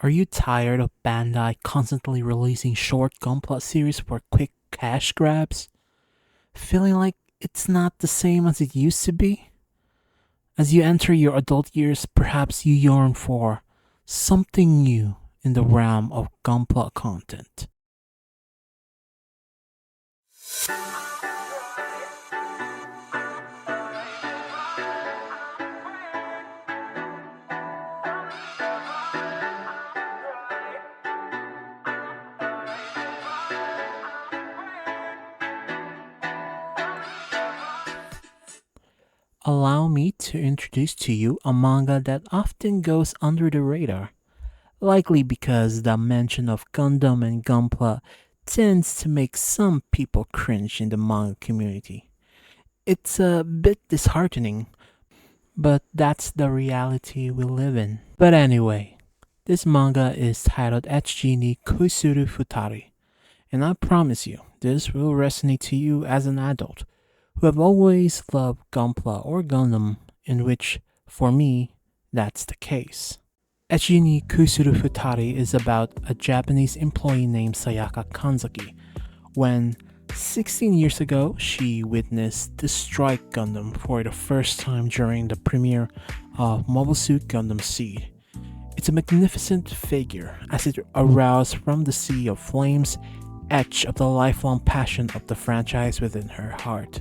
Are you tired of Bandai constantly releasing short Gunpla series for quick cash grabs? Feeling like it's not the same as it used to be? As you enter your adult years, perhaps you yearn for something new in the realm of Gunpla content. Allow me to introduce to you a manga that often goes under the radar, likely because the mention of Gundam and Gunpla tends to make some people cringe in the manga community. It's a bit disheartening, but that's the reality we live in. But anyway, this manga is titled Aini Kusu Futari, and I promise you, this will resonate to you as an adult who have always loved Gunpla or Gundam, in which, for me, that's the case. Ejini Kusuru Futari is about a Japanese employee named Sayaka Kanzaki. When 16 years ago, she witnessed the Strike Gundam for the first time during the premiere of Mobile Suit Gundam Seed. It's a magnificent figure as it aroused from the sea of flames, etched of the lifelong passion of the franchise within her heart.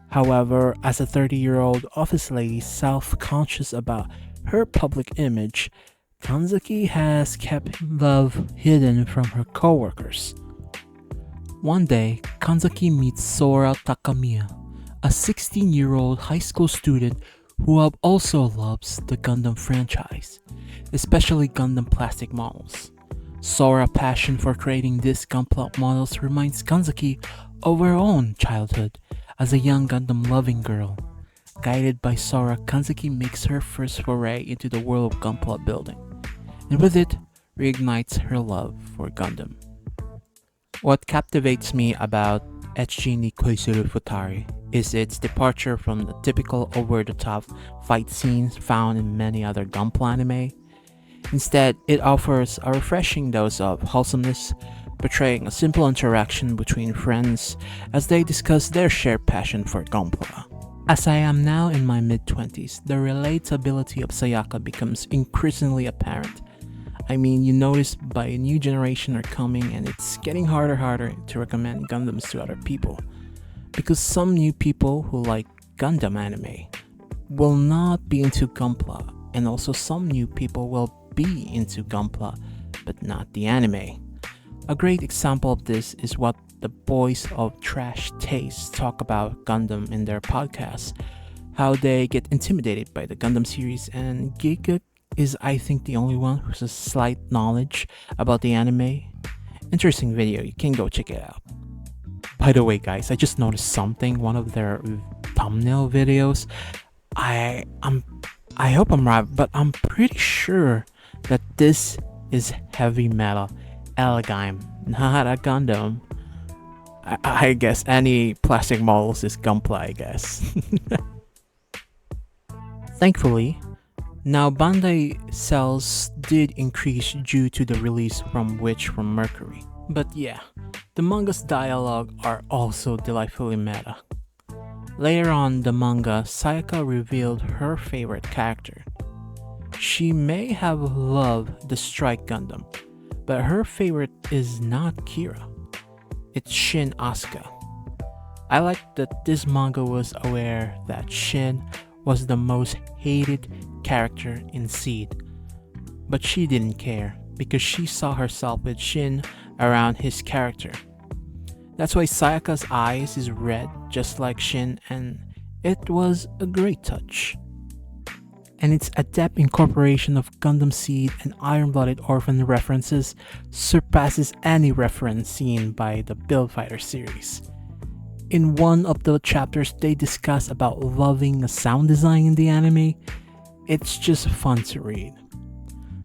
However, as a 30-year-old office lady self-conscious about her public image, Kanzaki has kept love hidden from her coworkers. One day, Kanzaki meets Sora Takamiya, a 16-year-old high school student who also loves the Gundam franchise, especially Gundam plastic models. Sora's passion for creating these Gunpla models reminds Kanzaki of her own childhood as a young Gundam-loving girl. Guided by Sora, Kanzaki makes her first foray into the world of Gunpla building, and with it, reignites her love for Gundam. What captivates me about Echini Koisuru Futari is its departure from the typical over-the-top fight scenes found in many other Gunpla anime. Instead, it offers a refreshing dose of wholesomeness, portraying a simple interaction between friends as they discuss their shared passion for Gunpla. As I am now in my mid-20s, the relatability of Sayaka becomes increasingly apparent. I mean, you notice by a new generation are coming and it's getting harder to recommend Gundams to other people. Because some new people who like Gundam anime will not be into Gunpla, and also some new people will be into Gunpla but not the anime. A great example of this is what the boys of Trash Taste talk about Gundam in their podcast, how they get intimidated by the Gundam series, and Giga is I think the only one who has a slight knowledge about the anime. Interesting video, you can go check it out. By the way guys, I just noticed something, one of their thumbnail videos. I hope I'm right, but I'm pretty sure that this is heavy metal Elegime, not a Gundam. I guess any plastic models is Gunpla, I guess. Thankfully, now Bandai sales did increase due to the release from Witch from Mercury. But yeah, the manga's dialogue are also delightfully meta. Later on the manga, Sayaka revealed her favorite character. She may have loved the Strike Gundam, but her favorite is not Kira. It's Shin Asuka. I like that this manga was aware that Shin was the most hated character in Seed, but she didn't care because she saw herself with Shin around his character. That's why Sayaka's eyes is red just like Shin, and it was a great touch. And its adept incorporation of Gundam Seed and Iron-Blooded Orphan references surpasses any reference seen by the Build Fighter series. In one of the chapters they discuss about loving a sound design in the anime. It's just fun to read.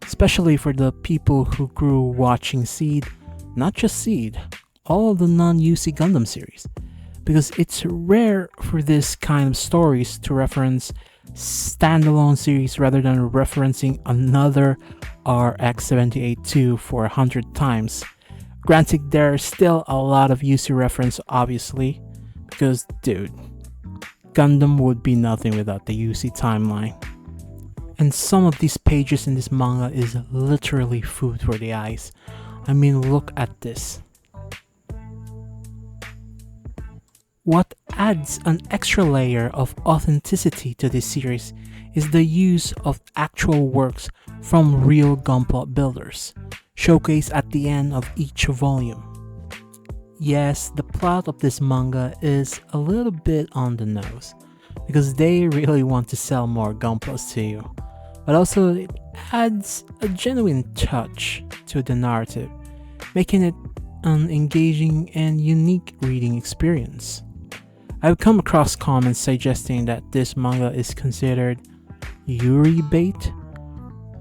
Especially for the people who grew watching Seed, not just Seed, all of the non-UC Gundam series. Because it's rare for this kind of stories to reference standalone series rather than referencing another RX-78-2 for 100 times. Granted, there's still a lot of UC reference, obviously, because, dude, Gundam would be nothing without the UC timeline. And some of these pages in this manga is literally food for the eyes. I mean, look at this. What adds an extra layer of authenticity to this series is the use of actual works from real Gunpla builders, showcased at the end of each volume. Yes, the plot of this manga is a little bit on the nose, because they really want to sell more Gunplas to you, but also it adds a genuine touch to the narrative, making it an engaging and unique reading experience. I've come across comments suggesting that this manga is considered Yuri bait.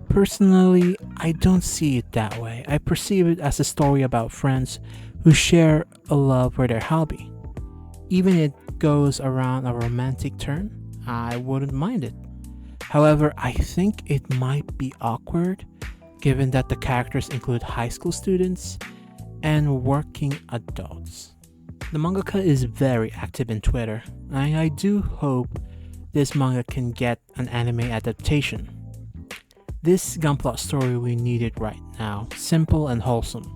Personally, I don't see it that way. I perceive it as a story about friends who share a love for their hobby. Even if it goes around a romantic turn, I wouldn't mind it. However, I think it might be awkward given that the characters include high school students and working adults. The mangaka is very active in Twitter, and I do hope this manga can get an anime adaptation. This Gunpla story we needed right now, simple and wholesome.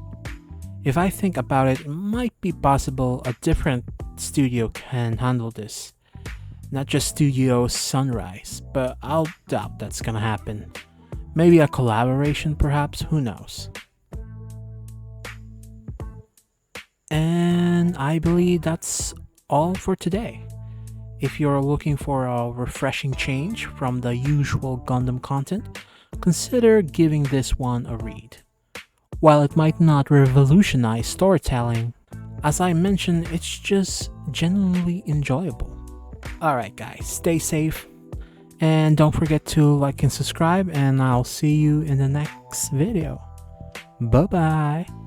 If I think about it, it might be possible a different studio can handle this. Not just Studio Sunrise, but I'll doubt that's gonna happen. Maybe a collaboration perhaps, who knows. And I believe that's all for today. If you're looking for a refreshing change from the usual Gundam content, consider giving this one a read. While it might not revolutionize storytelling, as I mentioned, it's just genuinely enjoyable. Alright guys, stay safe, and don't forget to like and subscribe, and I'll see you in the next video. Bye bye!